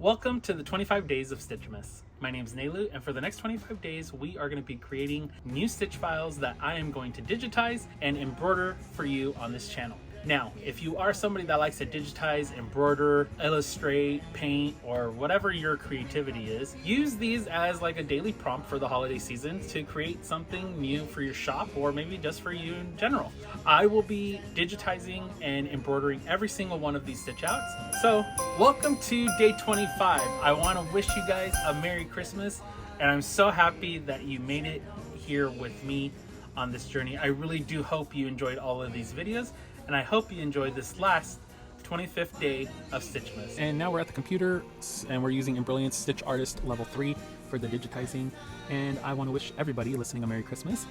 Welcome to the 25 days of Stitchmas. My name is Nelu, and for the next 25 days, we are going to be creating new stitch files that I am going to digitize and embroider for you on this channel. Now, if you are somebody that likes to digitize, embroider, illustrate, paint, or whatever your creativity is, use these as like a daily prompt for the holiday season to create something new for your shop or maybe just for you in general. I will be digitizing and embroidering every single one of these stitch outs. So welcome to day 25. I want to wish you guys a Merry Christmas, and I'm so happy that you made it here with me on this journey. I really do hope you enjoyed all of these videos, and I hope you enjoyed this last 25th day of Stitchmas. And now we're at the computer and we're using Embroidery Stitch Artist Level 3 for the digitizing. And I want to wish everybody listening a Merry Christmas.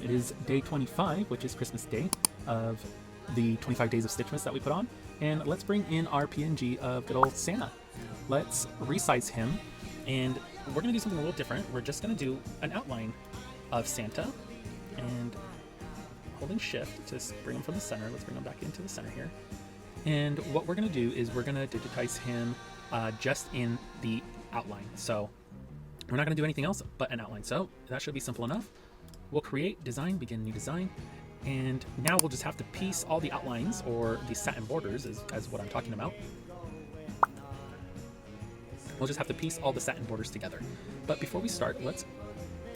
It is day 25, which is Christmas Day of the 25 days of Stitchmas that we put on. And let's bring in our PNG of good old Santa. Let's resize him, and we're going to do something a little different. We're just going to do an outline of Santa, and holding shift to bring him from the center. Let's bring him back into the center here. And what we're going to do is we're going to digitize him just in the outline. So we're not going to do anything else but an outline. So that should be simple enough. We'll create, design, begin new design. And now we'll just have to piece all the outlines, or the satin borders as what I'm talking about. We'll just have to piece all the satin borders together. But before we start,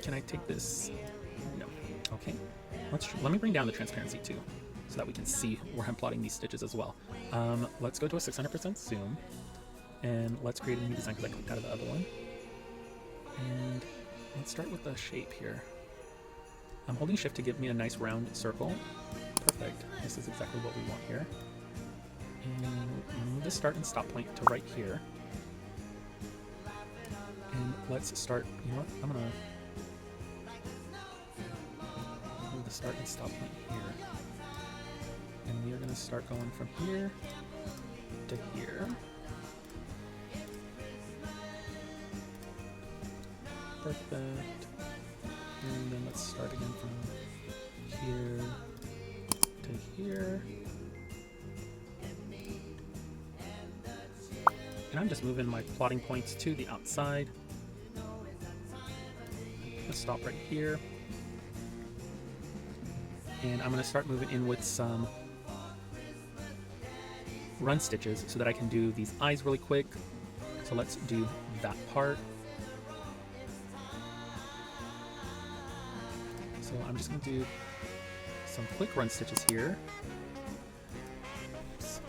can I take this? No. Okay. Let me bring down the transparency too, so that we can see where I'm plotting these stitches as well. Let's go to a 600% zoom, and let's create a new design because I clicked out of the other one. And let's start with the shape here. I'm holding shift to give me a nice round circle. Perfect. This is exactly what we want here. And move the start and stop point to right here. And let's start, you know what, I'm gonna move the start and stop point here. And we are gonna start going from here to here. Perfect. And then let's start again from here to here. And I'm just moving my plotting points to the outside. Let's stop right here. And I'm going to start moving in with some run stitches so that I can do these eyes really quick. So let's do that part. So I'm just going to do some quick run stitches here. Oops.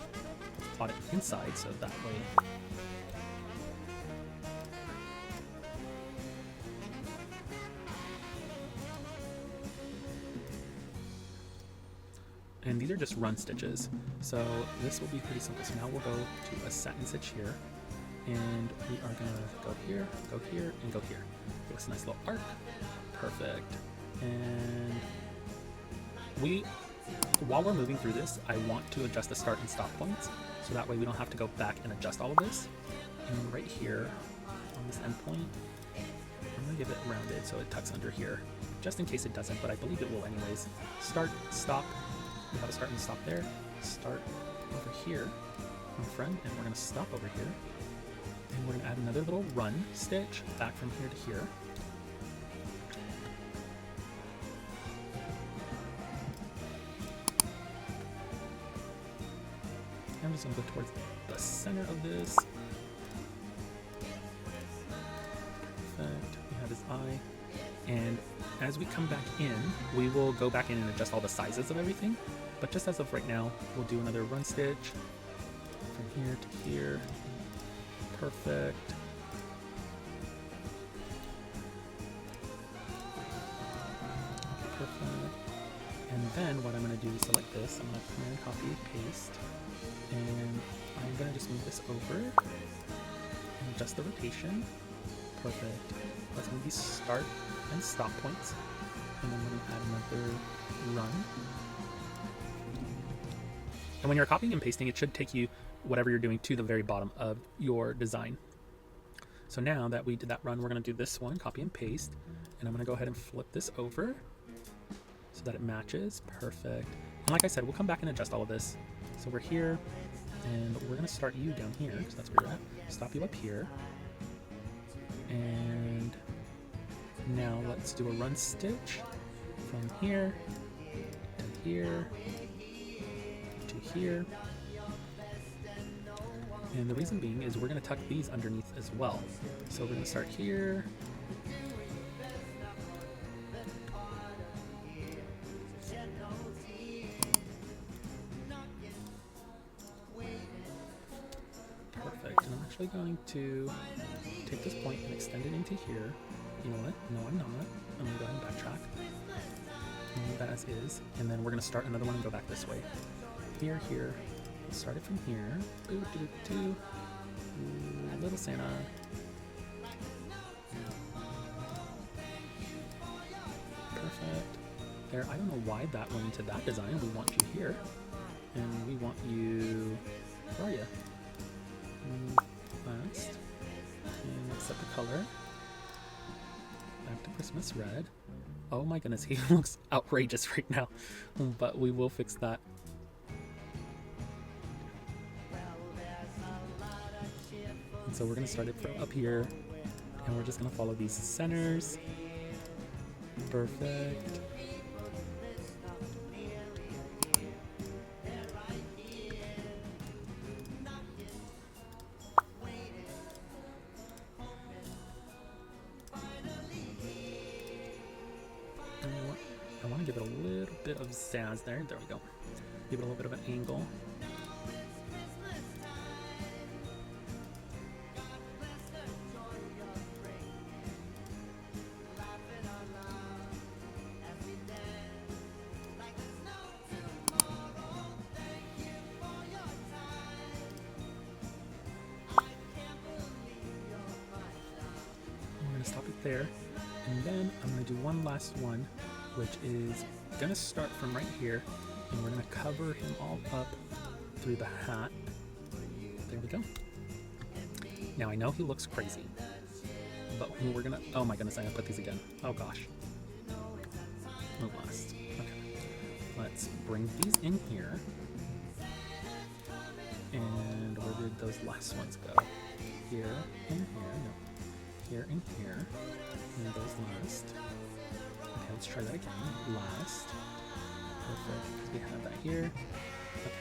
Plot it inside so that way. And these are just run stitches. So this will be pretty simple. So now we'll go to a satin stitch here. And we are going to go here, and go here. Give us a nice little arc. Perfect. And while we're moving through this, I want to adjust the start and stop points, so that way we don't have to go back and adjust all of this. And right here on this end point, I'm going to give it rounded so it tucks under here, just in case it doesn't, but I believe it will anyways. Start, stop, we have a start and stop there. Start over here in front, and we're going to stop over here. And we're going to add another little run stitch back from here to here. I'm just going to go towards the center of this. Perfect. We have his eye. And as we come back in, we will go back in and adjust all the sizes of everything. But just as of right now, we'll do another run stitch from here to here. Perfect. Perfect. And then what I'm going to do is select this. I'm going to command copy, paste. And I'm going to just move this over and adjust the rotation. Perfect. Let's move these start and stop points. And then we're going to add another run. And when you're copying and pasting, it should take you whatever you're doing to the very bottom of your design. So now that we did that run, we're going to do this one, copy and paste. And I'm going to go ahead and flip this over so that it matches. Perfect. And like I said, we'll come back and adjust all of this. So we're here, And we're gonna start you down here, because that's where you're at. Stop you up here. And now let's do a run stitch from here to here to here. And the reason being is we're gonna tuck these underneath as well. So we're gonna start here. Perfect, and I'm actually going to take this point and extend it into here. You know what? No, I'm not. I'm gonna go ahead and backtrack. Leave that as is, and then we're gonna start another one and go back this way. Here, here. Let's start it from here. Little Santa. Perfect. There, I don't know why that went into that design. We want you here. And we want you... Where are you? Last. And let's set the color. Back to Christmas red. Oh my goodness, he looks outrageous right now. But we will fix that. And so we're going to start it from up here. And we're just going to follow these centers. Perfect. I want to give it a little bit of zazz there. There we go. Give it a little bit of an angle. I'm going to stop it there. And then I'm going to do one last one, which is going to start from right here, and we're going to cover him all up through the hat. There we go. Now I know he looks crazy, but we're going to... Oh my goodness, I gotta put these again. Oh gosh. Oh, last. Okay. Let's bring these in here. And where did those last ones go? Here and here. No. Here and here. And those last. Okay, let's try that again. Last. Perfect, because we have that here. Okay.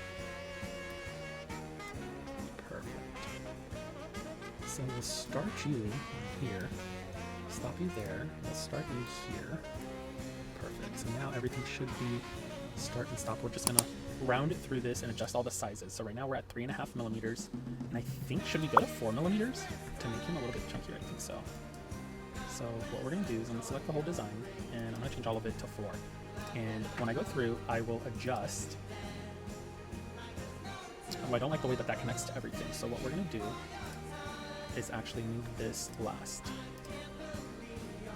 Perfect. So we'll start you here. Stop you there. We'll start you here. Perfect. So now everything should be start and stop. We're just gonna round it through this and adjust all the sizes. So right now we're at 3.5 millimeters. And I think, should we go to 4 millimeters to make him a little bit chunkier? I think so. So what we're going to do is I'm going to select the whole design, and I'm going to change all of it to 4. And when I go through, I will adjust. Oh, I don't like the way that that connects to everything. So what we're going to do is actually move this last.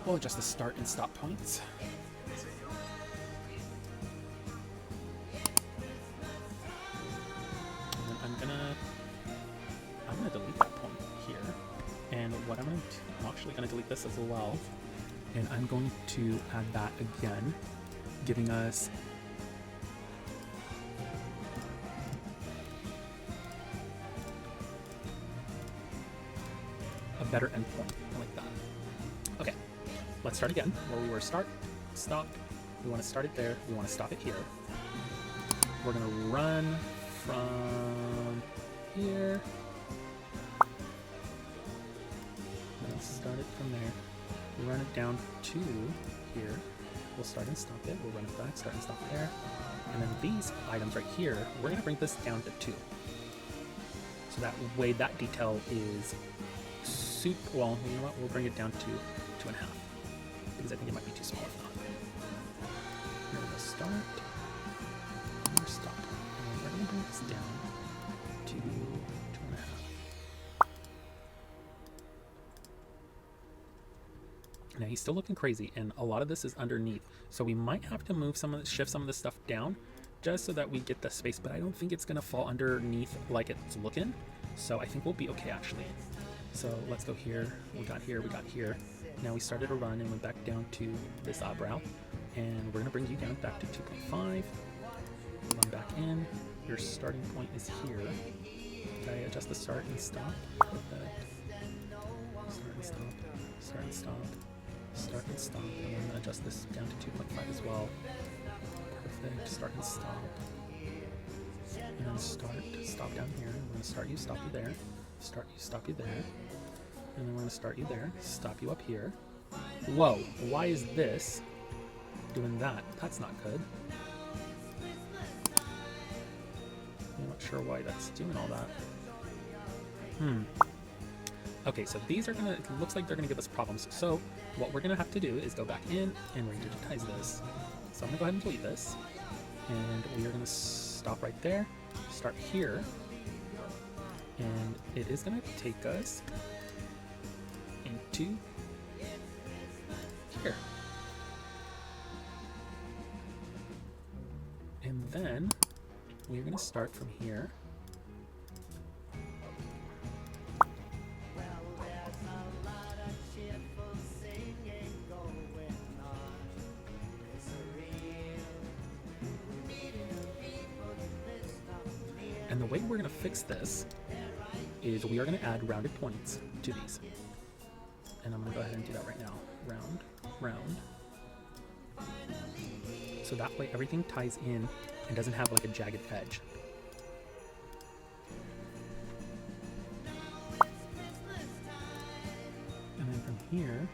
We'll adjust the start and stop points. And then I'm gonna delete that point here. And what I'm actually going to delete this as well, and I'm going to add that again, giving us a better endpoint like that. Okay, let's start again where we were. Start, stop. We want to start it there. We want to stop it here. We're going to run from here. Start it from there, run it down to here, we'll start and stop it, we'll run it back, start and stop there, and then these items right here, we're going to bring this down to 2. So that way that detail is super, well, you know what, we'll bring it down to 2.5, because I think it might be too small if not. Here we'll start, and we'll stop, and we're going to bring this down to 2.5. Now he's still looking crazy, and a lot of this is underneath, so we might have to shift some of this stuff down just so that we get the space, but I don't think it's gonna fall underneath like it's looking, so I think we'll be okay actually. So let's go here, we got here, we got here. Now we started a run and went back down to this eyebrow, and we're gonna bring you down back to 2.5, run back in, your starting point is here, I adjust the start and stop. Perfect. Start and stop. Start and stop. Start and stop. And I'm gonna adjust this down to 2.5 as well. Perfect. Start and stop. And then stop down here. I'm gonna start you, stop you there. Start you, stop you there. And then we're gonna start you there, stop you up here. Whoa, why is this doing that? That's not good. I'm not sure why that's doing all that. Okay, so these are gonna, it looks like they're gonna give us problems. So what we're gonna have to do is go back in and redigitize this. So I'm gonna go ahead and delete this. And we are gonna stop right there, start here. And it is gonna take us into here. And then we're going to start from here. And the way we're going to fix this is we are going to add rounded points to these. And I'm going to go ahead and do that right now. Round, round. So that way everything ties in and doesn't have like a jagged edge. And then from here,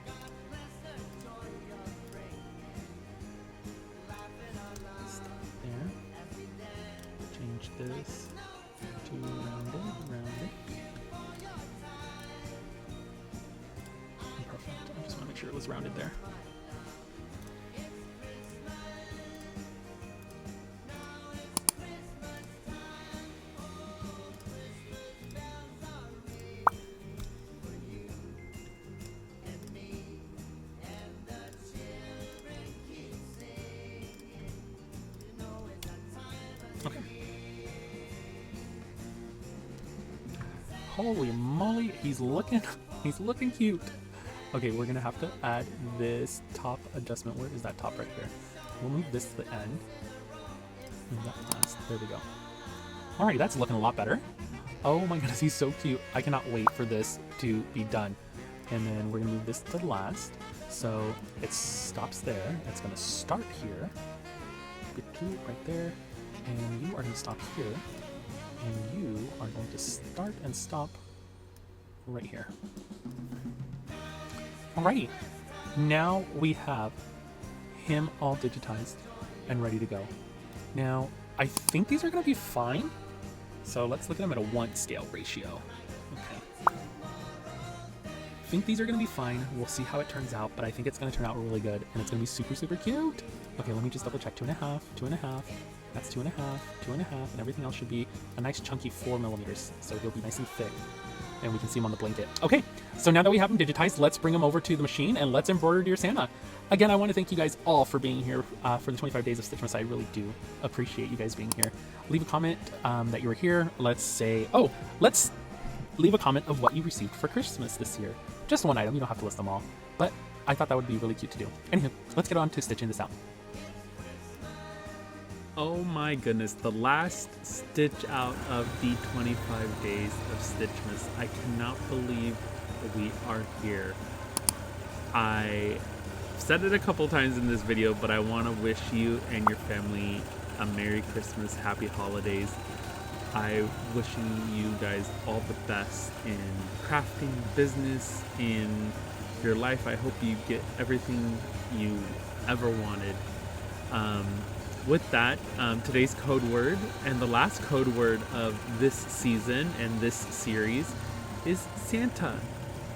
stop there. Change this to rounded, rounded. Perfect. I just want to make sure it was rounded there. Okay. Holy moly, he's looking cute. Okay, we're gonna have to add this top adjustment. Where is that top right here? We'll move this to the end. Move that last. There we go. Alright, that's looking a lot better. Oh my goodness, he's so cute. I cannot wait for this to be done. And then we're gonna move this to the last. So it stops there. It's gonna start here. Get to it right there. And you are going to stop here, and you are going to start and stop right here. Alrighty, now we have him all digitized and ready to go. Now, I think these are going to be fine, so let's look at them at a 1 scale ratio. Okay. I think these are going to be fine. We'll see how it turns out, but I think it's going to turn out really good, and it's going to be super, super cute. Okay, let me just double check. 2.5, 2.5. That's 2.5, 2.5, and everything else should be a nice chunky 4mm, so he'll be nice and thick, and we can see him on the blanket. Okay, so now that we have him digitized, let's bring him over to the machine and let's embroider Dear Santa. Again, I want to thank you guys all for being here for the 25 days of Stitchmas. I really do appreciate you guys being here. Leave a comment that you were here. Let's leave a comment of what you received for Christmas this year. Just one item, you don't have to list them all, but I thought that would be really cute to do. Anywho, let's get on to stitching this out. Oh my goodness, the last stitch out of the 25 days of Stitchmas. I cannot believe we are here. I said it a couple times in this video, but I want to wish you and your family a Merry Christmas, Happy Holidays. I'm wishing you guys all the best in crafting, business, in your life. I hope you get everything you ever wanted. With that, today's code word and the last code word of this season and this series is Santa.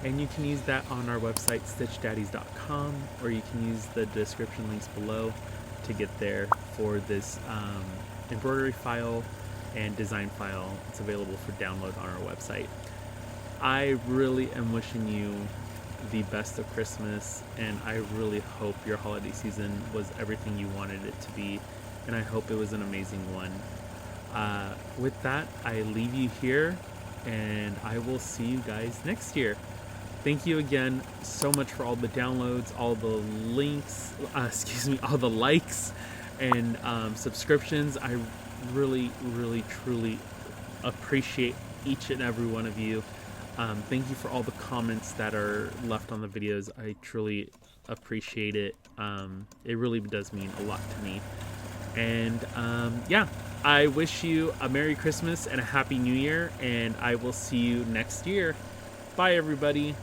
And you can use that on our website, stitchdaddies.com, or you can use the description links below to get there for this embroidery file and design file. It's available for download on our website. I really am wishing you the best of Christmas, and I really hope your holiday season was everything you wanted it to be, and I hope it was an amazing one. With that, I leave you here, and I will see you guys next year. Thank you again so much for all the downloads, all the links, all the likes and subscriptions. I really, really, truly appreciate each and every one of you. Thank you for all the comments that are left on the videos. I truly appreciate it. It really does mean a lot to me. And yeah, I wish you a Merry Christmas and a Happy New Year, and I will see you next year. Bye, everybody.